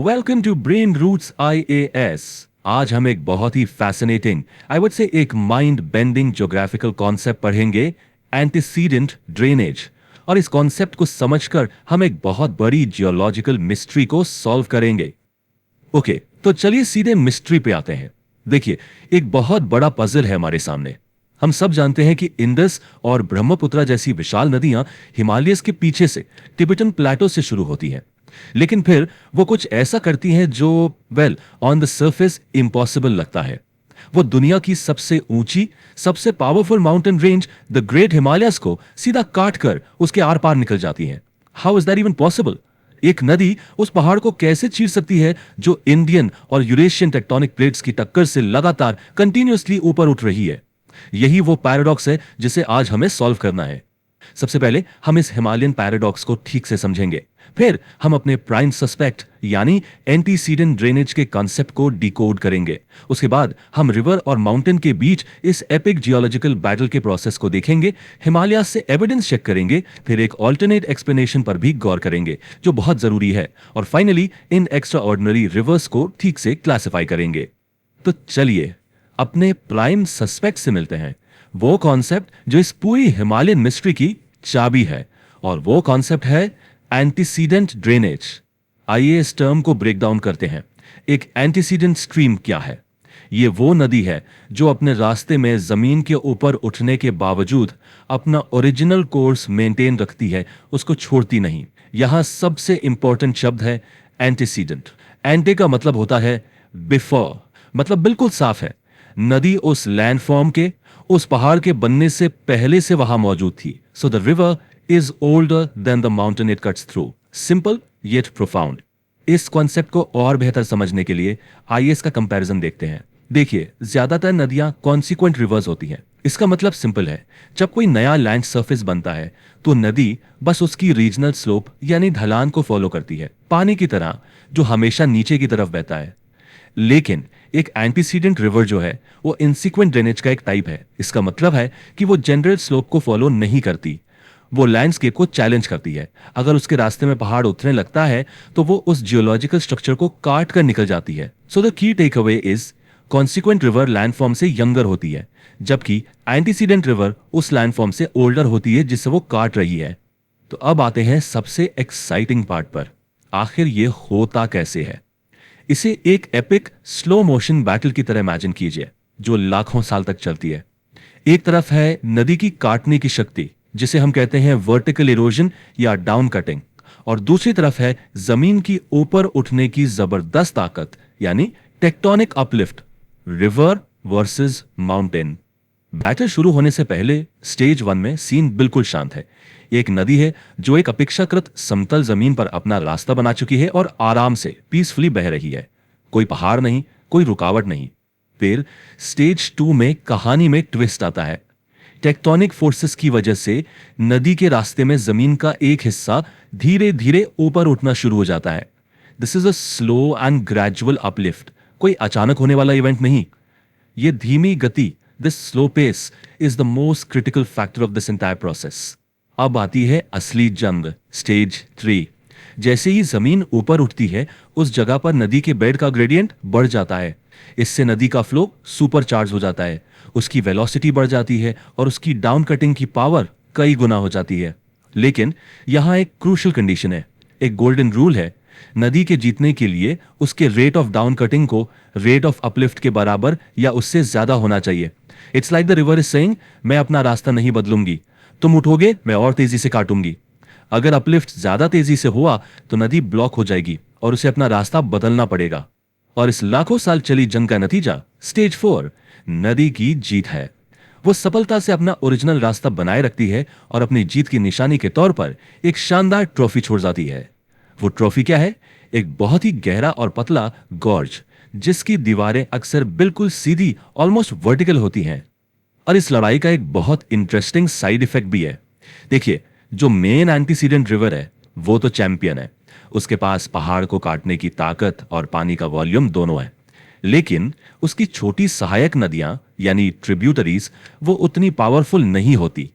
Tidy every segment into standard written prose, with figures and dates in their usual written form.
Welcome to Brain Roots IAS। आज हम एक बहुत ही फैसिनेटिंग, आई वुड से एक माइंड बेंडिंग ज्योग्राफिकल कॉन्सेप्ट पढ़ेंगे, एंटीसीडेंट ड्रेनेज। और इस कॉन्सेप्ट को समझकर हम एक बहुत बड़ी जियोलॉजिकल मिस्ट्री को सॉल्व करेंगे। ओके, तो चलिए सीधे मिस्ट्री पे आते हैं। देखिए, एक बहुत बड़ा पजल है हमारे सामने। हम सब जानते हैं कि इंडस और ब्रह्मपुत्र जैसी विशाल नदियां हिमालयस के पीछे से टिबेटन प्लेटो से शुरू होती हैं, लेकिन फिर वो कुछ ऐसा करती हैं जो ऑन द सरफेस इम्पॉसिबल लगता है। वो दुनिया की सबसे ऊंची, सबसे powerful mountain range the great Himalayas को सीधा काट कर उसके आर पार निकल जाती हैं। How is that even possible? एक नदी उस पहाड़ को कैसे चीर सकती है जो इंडियन और यूरेशियन टेक्टोनिक प्लेट्स की टक्कर से लगातार कंटिन्यूअसली ऊपर उठ रही है? यही वो पैराडॉक्स है जिसे आज हमें सॉल्व करना है। सबसे पहले हम इस हिमालयन पैराडॉक्स को ठीक से समझेंगे, फिर हम अपने प्राइम सस्पेक्ट यानी एंटीसीडेंट ड्रेनेज के कॉन्सेप्ट को डिकोड करेंगे। उसके बाद हम रिवर और माउंटेन के बीच इस एपिक जियोलॉजिकल बैटल के प्रोसेस को देखेंगे, हिमालय से एविडेंस चेक करेंगे, फिर एक ऑल्टरनेट एक्सप्लेनेशन पर भी गौर करेंगे जो बहुत जरूरी है, और finally in extra ordinary reverse को ठीक से क्लासिफाई करेंगे। तो चलिए अपने प्राइम सस्पेक्ट से मिलते हैं, वो कॉन्सेप्ट जो इस पूरी हिमालयन मिस्ट्री की चाबी है, और वो कॉन्सेप्ट है एंटीसीडेंट ड्रेनेज। आइए इस टर्म को ब्रेक डाउन करते हैं। एक एंटीसीडेंट स्ट्रीम क्या है? ये वो नदी है जो अपने रास्ते में जमीन के ऊपर उठने के बावजूद अपना ओरिजिनल कोर्स मेंटेन रखती है, उसको छोड़ती नहीं। यहां सबसे इंपॉर्टेंट शब्द है एंटीसीडेंट। एंटी का मतलब होता है बिफोर, मतलब बिल्कुल साफ है। नदी उस लैंडफॉर्म के, उस पहाड़ के बनने से पहले से वहां मौजूद थी। So the river is older than the mountain it cuts through. Simple yet profound. इस कॉन्सेप्ट को और बेहतर समझने के लिए आइए इसका कंपैरिजन देखते हैं। देखिए, ज्यादातर नदियां कॉन्सिक्वेंट रिवर्स होती हैं। इसका मतलब सिंपल है, जब कोई नया लैंड सरफेस बनता है तो नदी बस उसकी रीजनल स्लोप यानी ढलान को फॉलो करती है, पानी की तरह जो हमेशा नीचे की तरफ बहता है। लेकिन एक एंटीसीडेंट रिवर जो है वो इंसिक्वेंट ड्रेनेज का एक टाइप है। इसका मतलब है कि वो जनरल स्लोप को फॉलो नहीं करती, वो लैंडस्केप को चैलेंज करती है। अगर उसके रास्ते में पहाड़ उतरने लगता है तो वो उस जियोलॉजिकल स्ट्रक्चर को काट कर निकल जाती है। So the key takeaway is consequent river landform से यंगर होती है, जबकि एंटीसीडेंट रिवर उस लैंडफॉर्म से ओल्डर होती है जिससे वो काट रही है। तो अब आते हैं सबसे एक्साइटिंग पार्ट पर। आखिर ये होता कैसे है? इसे एक एपिक स्लो मोशन बैटल की तरह इमेजिन कीजिए जो लाखों साल तक चलती है। एक तरफ है नदी की काटने की शक्ति जिसे हम कहते हैं वर्टिकल इरोजन या डाउन कटिंग, और दूसरी तरफ है जमीन की ऊपर उठने की जबरदस्त ताकत यानी tectonic uplift, river versus mountain. Battle शुरू होने से पहले स्टेज 1 में सीन बिल्कुल शांत है। एक नदी है जो एक अपेक्षाकृत समतल जमीन पर अपना रास्ता बना चुकी है और आराम से पीसफुली बह रही है। कोई पहाड़ नहीं, कोई रुकावट नहीं। फिर स्टेज 2 में कहानी में ट्विस्ट आता है। टेक्टोनिक फोर्सेस की वजह से नदी के रास्ते में जमीन का एक हिस्सा धीरे धीरे ऊपर उठना शुरू हो जाता है। This is a slow and gradual uplift, कोई अचानक होने वाला इवेंट नहीं। ये धीमी गति, this slow pace is the most critical factor of this entire process. अब आती है असली जंग, स्टेज 3। जैसे ही जमीन ऊपर उठती है उस जगह पर नदी के बेड का ग्रेडियंट बढ़ जाता है। इससे नदी का फ्लो सुपर चार्ज हो जाता है, उसकी वेलोसिटी बढ़ जाती है और उसकी डाउन कटिंग की पावर कई गुना हो जाती है। लेकिन यहां एक क्रूशियल कंडीशन है, एक गोल्डन रूल है। नदी के जीतने के लिए उसके रेट ऑफ डाउन कटिंग को रेट ऑफ अपलिफ्ट के बराबर या उससे ज्यादा होना चाहिए। It's like the river is saying, मैं अपना रास्ता नहीं बदलूंगी, तुम उठोगे मैं और तेजी से काटूंगी। अगर अपलिफ्ट ज्यादा तेजी से हुआ तो नदी ब्लॉक हो जाएगी और उसे अपना रास्ता बदलना पड़ेगा। और इस लाखों साल चली जंग का नतीजा स्टेज 4 नदी की जीत है। वो सफलता से अपना ओरिजिनल रास्ता बनाए रखती है और अपनी जीत की निशानी के तौर पर एक शानदार ट्रॉफी छोड़ जाती है। वो ट्रॉफी क्या है? एक बहुत ही गहरा और पतला गॉर्ज जिसकी दीवारें अक्सर बिल्कुल सीधी, ऑलमोस्ट वर्टिकल होती हैं। और इस लड़ाई का एक बहुत इंटरेस्टिंग साइड इफेक्ट भी है। देखिए, जो मेन एंटीसीडेंट रिवर है वो तो चैंपियन है, उसके पास पहाड़ को काटने की ताकत और पानी का वॉल्यूम दोनों है। लेकिन उसकी छोटी सहायक नदियां यानी ट्रिब्यूटरीज वो उतनी पावरफुल नहीं होती,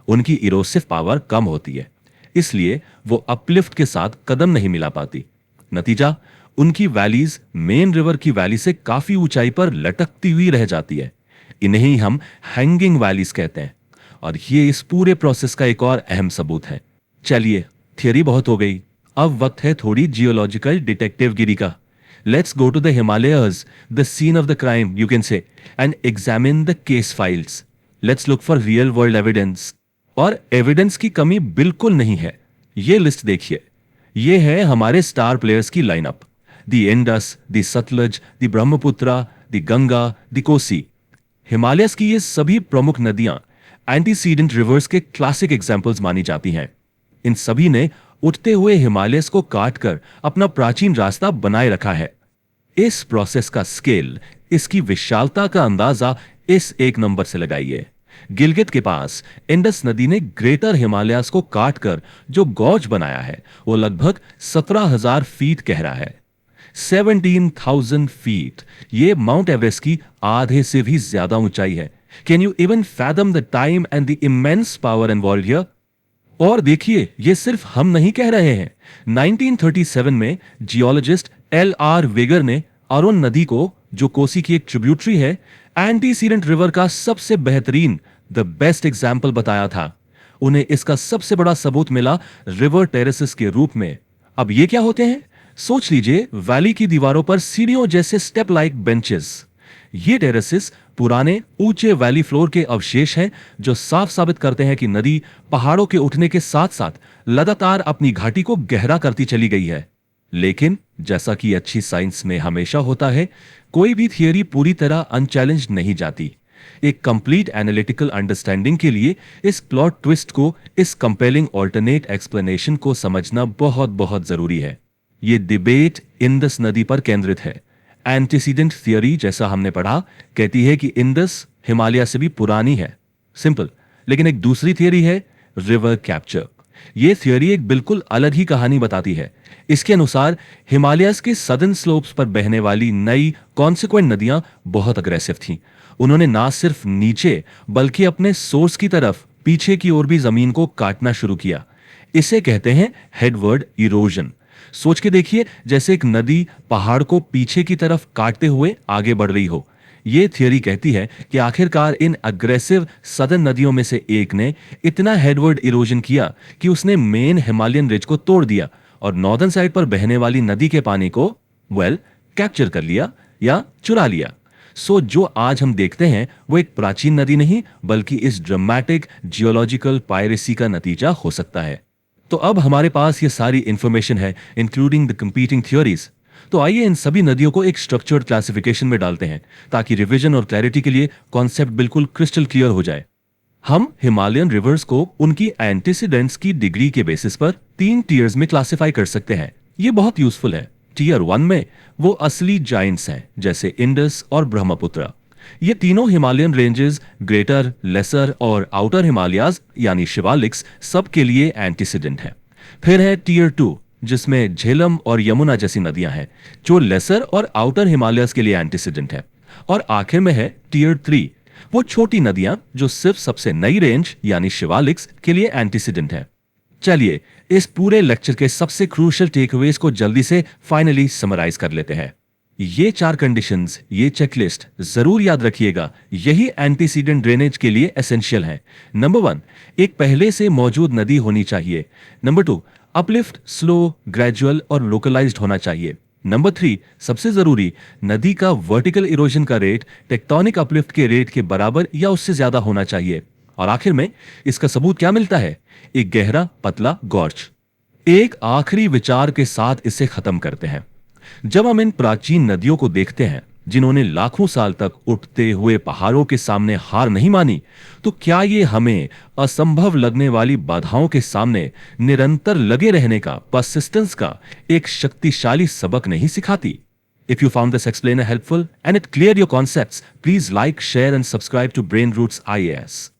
उनकी इरोसिव पावर कम होती है, इसलिए वो अपलिफ्ट के साथ कदम नहीं मिला पाती। नतीजा, उनकी वैलीज मेन रिवर की वैली से काफी ऊंचाई पर लटकती हुई रह जाती है। इन्हें ही हम हैंगिंग वैलीज कहते हैं, और ये इस पूरे प्रोसेस का एक और अहम सबूत है। चलिए, थियरी बहुत हो गई, अब वक्त है थोड़ी जियोलॉजिकल डिटेक्टिव गिरी का। Let's go to the Himalayas, the scene of the crime you can say, and examine the case files. Let's look for real world evidence. और एविडेंस की कमी बिल्कुल नहीं है। ये लिस्ट देखिए, ये है हमारे स्टार प्लेयर्स की lineup. The Indus, the Sutlej, the Brahmaputra, the Ganga, the Kosi. Himalayas की ये सभी प्रमुख नदियां एंटीसीडेंट रिवर्स के क्लासिक एग्जाम्पल्स मानी जाती हैं। इन सभी ने उठते हुए हिमालयस को काटकर अपना प्राचीन रास्ता बनाए रखा है। इस प्रोसेस का स्केल, इसकी विशालता का अंदाजा इस एक नंबर से लगाइए। गिलगित के पास इंडस नदी ने ग्रेटर हिमालयस को काटकर जो गॉर्ज बनाया है वो लगभग 17,000 फीट गहरा है। 17,000 फीट, ये माउंट एवरेस्ट की आधे से भी ज्यादा ऊंचाई है। Can you even fathom the time and the immense power involved here? और देखिए, ये सिर्फ हम नहीं कह रहे हैं। 1937 में जियोलॉजिस्ट L.R. वेगर ने अरुण नदी को, जो कोसी की एक ट्रिब्यूटरी है, एंटीसीडेंट रिवर का सबसे बेहतरीन, द बेस्ट एग्जाम्पल बताया था। उन्हें इसका सबसे बड़ा सबूत मिला रिवर टेरेसेस के रूप में। अब ये क्या होते हैं? सोच लीजिए, वैली की दीवारों पर सीढ़ियों जैसे स्टेप लाइक बेंचेस। ये टेरेसेस पुराने ऊंचे वैली फ्लोर के अवशेष हैं, जो साफ साबित करते हैं कि नदी पहाड़ों के उठने के साथ साथ लगातार अपनी घाटी को गहरा करती चली गई है। लेकिन जैसा कि अच्छी साइंस में हमेशा होता है, कोई भी थियरी पूरी तरह अनचैलेंज्ड नहीं जाती। एक कंप्लीट एनालिटिकल अंडरस्टैंडिंग के लिए इस प्लॉट ट्विस्ट को, इस कंपेलिंग ऑल्टरनेट एक्सप्लेनेशन को समझना बहुत बहुत जरूरी है। ये डिबेट इंडस नदी पर केंद्रित है। एंटीसीडेंट थियरी, जैसा हमने पढ़ा, कहती है कि इंडस हिमालय से भी पुरानी है, सिंपल। लेकिन एक दूसरी थियरी है रिवर कैप्चर। ये थियरी एक बिल्कुल अलग ही कहानी बताती है। इसके अनुसार हिमालयस के सदर्न स्लोप्स पर बहने वाली नई कॉन्सिक्वेंट नदियां बहुत अग्रेसिव थीं। उन्होंने ना सिर्फ नीचे बल्कि अपने सोर्स की तरफ, पीछे की ओर भी जमीन को काटना शुरू किया। इसे कहते हैं हेडवर्ड इरोजन। सोच के देखिए, जैसे एक नदी पहाड़ को पीछे की तरफ काटते हुए आगे बढ़ रही हो। यह थियरी कहती है कि आखिरकार इन अग्रेसिव सदर्न नदियों में से एक ने इतना हेडवर्ड इरोजन किया कि उसने मेन हिमालयन रिज को तोड़ दिया और नॉर्दर्न साइड पर बहने वाली नदी के पानी को कैप्चर कर लिया या चुरा लिया। सो जो आज हम देखते हैं वो एक प्राचीन नदी नहीं, बल्कि इस ड्रामेटिक जियोलॉजिकल पायरेसी का नतीजा हो सकता है। तो अब हमारे पास ये सारी इंफॉर्मेशन है, इंक्लूडिंग द कंपीटिंग थ्योरीज। तो आइए इन सभी नदियों को एक स्ट्रक्चर्ड क्लासिफिकेशन में डालते हैं, ताकि रिवीजन और क्लैरिटी के लिए कॉन्सेप्ट बिल्कुल क्रिस्टल क्लियर हो जाए। हम हिमालयन रिवर्स को उनकी एंटीसीडेंट्स की डिग्री के बेसिस पर 3 टीयर्स में क्लासिफाई कर सकते हैं। ये बहुत यूजफुल है। टीयर 1 में वो असली जाइंट्स हैं, जैसे इंडस और ब्रह्मपुत्र। ये तीनों हिमालयन रेंजेस ग्रेटर, लेसर और आउटर हिमालयाज यानी शिवालिक्स सब के लिए एंटीसीडेंट है। फिर है टीयर 2, जिसमें झेलम और यमुना जैसी नदियां हैं, जो लेसर और आउटर हिमालयस के लिए एंटीसीडेंट है। और आखिर में है टीयर 3, वो छोटी नदियां जो सिर्फ सबसे नई रेंज यानी शिवालिक्स के लिए एंटीसीडेंट है। चलिए, इस पूरे लेक्चर के सबसे क्रूशियल टेकअवेज को जल्दी से फाइनली समराइज कर लेते हैं। ये 4 कंडीशंस, ये चेकलिस्ट जरूर याद रखिएगा, यही एंटीसीडेंट ड्रेनेज के लिए एसेंशियल है। नंबर 1, एक पहले से मौजूद नदी होनी चाहिए। नंबर 2, अपलिफ्ट स्लो, ग्रेजुअल और लोकलाइज्ड होना चाहिए। नंबर 3, सबसे जरूरी, नदी का वर्टिकल इरोजन का रेट टेक्टोनिक अपलिफ्ट के रेट के बराबर या उससे ज्यादा होना चाहिए। और आखिर में इसका सबूत क्या मिलता है? एक गहरा पतला गॉर्ज। एक आखिरी विचार के साथ इसे खत्म करते हैं। जब हम इन प्राचीन नदियों को देखते हैं, जिन्होंने लाखों साल तक उठते हुए पहाड़ों के सामने हार नहीं मानी, तो क्या ये हमें असंभव लगने वाली बाधाओं के सामने निरंतर लगे रहने का, परसिस्टेंस का एक शक्तिशाली सबक नहीं सिखाती? If you found this explainer helpful and it cleared your concepts, please like, share and subscribe to Brain Roots IAS.